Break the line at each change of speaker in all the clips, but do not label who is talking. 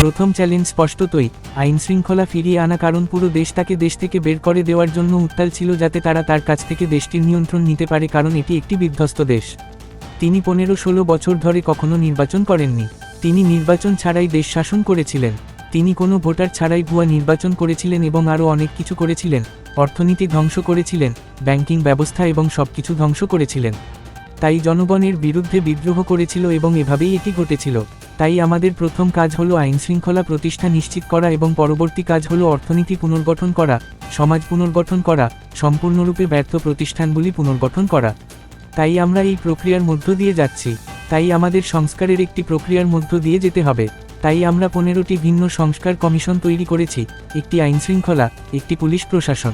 প্রথম চ্যালেঞ্জ স্পষ্টতই আইন শৃঙ্খলা ফিরিয়ে আনা, কারণ পুরো দেশ তাকে দেশ থেকে বের করে দেওয়ার জন্য উত্তাল ছিল, যাতে তারা তার কাছ থেকে দেশটির নিয়ন্ত্রণ নিতে পারে, কারণ এটি একটি বিধ্বস্ত দেশ। তিনি 15-16 বছর ধরে কখনো নির্বাচন করেননি। তিনি নির্বাচন ছাড়াই দেশ শাসন করেছিলেন। তিনি কোনো ভোটার ছাড়াই ভুয়া নির্বাচন করেছিলেন এবং আরও অনেক কিছু করেছিলেন। অর্থনীতি ধ্বংস করেছিলেন, ব্যাংকিং ব্যবস্থা এবং সবকিছু ধ্বংস করেছিলেন। তাই জনগণের বিরুদ্ধে বিদ্রোহ করেছিল এবং এভাবেই এটি ঘটেছিল। তাই আমাদের প্রথম কাজ হলো আইনশৃঙ্খলা প্রতিষ্ঠা নিশ্চিত করা এবং পরবর্তী কাজ হলো অর্থনীতি পুনর্গঠন করা, সমাজ পুনর্গঠন করা, সম্পূর্ণরূপে ব্যর্থ প্রতিষ্ঠানগুলি পুনর্গঠন করা। তাই আমরা এই প্রক্রিয়ার মধ্য দিয়ে যাচ্ছি। তাই আমাদের সংস্কারের একটি প্রক্রিয়ার মধ্য দিয়ে যেতে হবে। তাই আমরা 15টি ভিন্ন সংস্কার কমিশন তৈরি করেছি, একটি আইনশৃঙ্খলা, একটি পুলিশ প্রশাসন,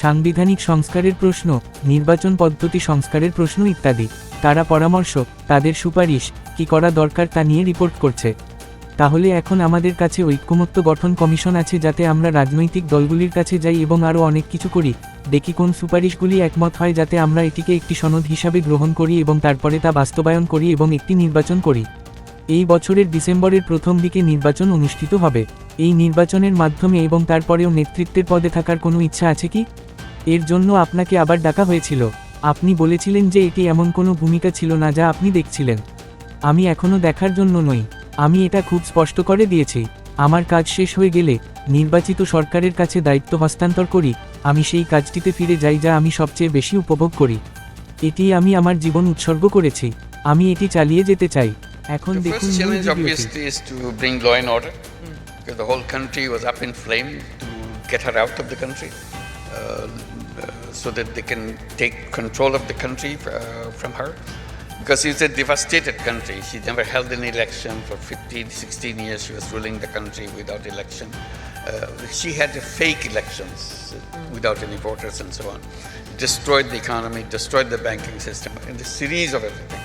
সাংবিধানিক সংস্কারের প্রশ্ন, নির্বাচন পদ্ধতি সংস্কারের প্রশ্ন ইত্যাদি। তারা পরামর্শ, তাদের সুপারিশ, কী করা দরকার তা নিয়ে রিপোর্ট করছে। তাহলে এখন আমাদের কাছে ঐক্যমত্য গঠন কমিশন আছে, যাতে আমরা রাজনৈতিক দলগুলির কাছে যাই এবং আরও অনেক কিছু করি, দেখি কোন সুপারিশগুলি একমত হয়, যাতে আমরা এটিকে একটি সনদ হিসাবে গ্রহণ করি এবং তারপরে তা বাস্তবায়ন করি এবং একটি নির্বাচন করি। এই বছরের ডিসেম্বরের প্রথম দিকে নির্বাচন অনুষ্ঠিত হবে। এই নির্বাচনের মাধ্যমে এবং তারপরেও নেতৃত্বের পদে থাকার কোনো ইচ্ছা আছে কি? এর জন্য আপনাকে আবার ডাকা হয়েছিল। আপনি বলেছিলেন যে এটি এমন কোনো ভূমিকা ছিল না যা আপনি দেখছিলেন। আমি এখনও দেখার জন্য নই। আমি এটা খুব স্পষ্ট করে দিয়েছি। আমার কাজ শেষ হয়ে গেলে নির্বাচিত সরকারের কাছে দায়িত্ব হস্তান্তর করি। আমি সেই কাজটিতে ফিরে যাই যা আমি সবচেয়ে বেশি উপভোগ করি। এটি আমি আমার জীবন উৎসর্গ করেছি। আমি এটি চালিয়ে যেতে চাই। এখন দেখুন,
The first challenge obviously is to bring law and order, because the whole country was up in flame, to get her out of the country, so that they can take control of the country from her. Because it's a devastated country. She never held an election for 15-16 years. She was ruling the country without election. She had fake elections without any voters and so on. Destroyed the economy, destroyed the banking system, and a series of everything.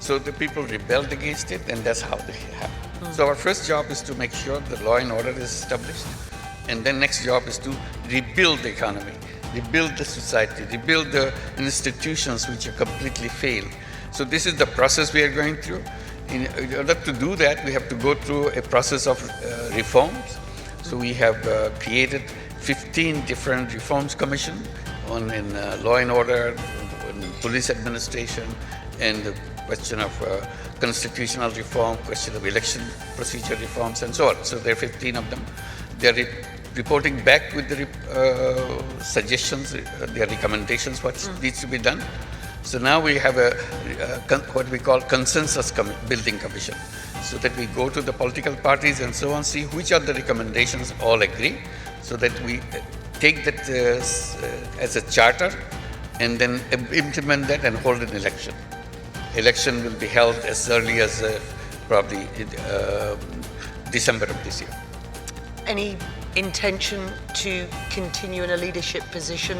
So the people rebelled against it, and that's how they happened. So our first job is to make sure the law and order is established, and then next job is to rebuild the economy, rebuild the society, rebuild the institutions which have completely failed. So this is the process we are going through. In order to do that, we have to go through a process of reforms. So we have created 15 different reforms commission, one in law and order, police administration, and the question of constitutional reform, question of election procedure reforms, and so on. So there are 15 of them. They are reporting back with the suggestions, their recommendations, what needs to be done. So now we have what we call consensus building commission, so that we go to the political parties and so on, see which are the recommendations all agree, so that we take that as a charter and then implement that and hold an election. Election will be held as early as probably December of this year.
Any intention to continue in a leadership position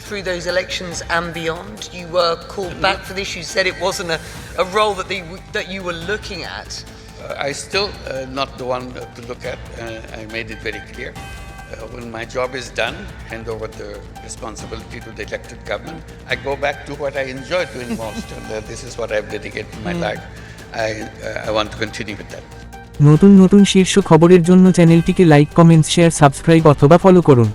through those elections and beyond? You were called back for this. You said it wasn't a role that you were looking at.
I still not the one to look at. I made it very clear. When my job is done, hand over the responsibility to the elected government. I go back to what I enjoy doing most, and this is what I've dedicated my life. I want to continue with that.
নতুন নতুন শীর্ষ খবরের জন্য চ্যানেলটিকে like, comments, share, subscribe অথবা follow করুন।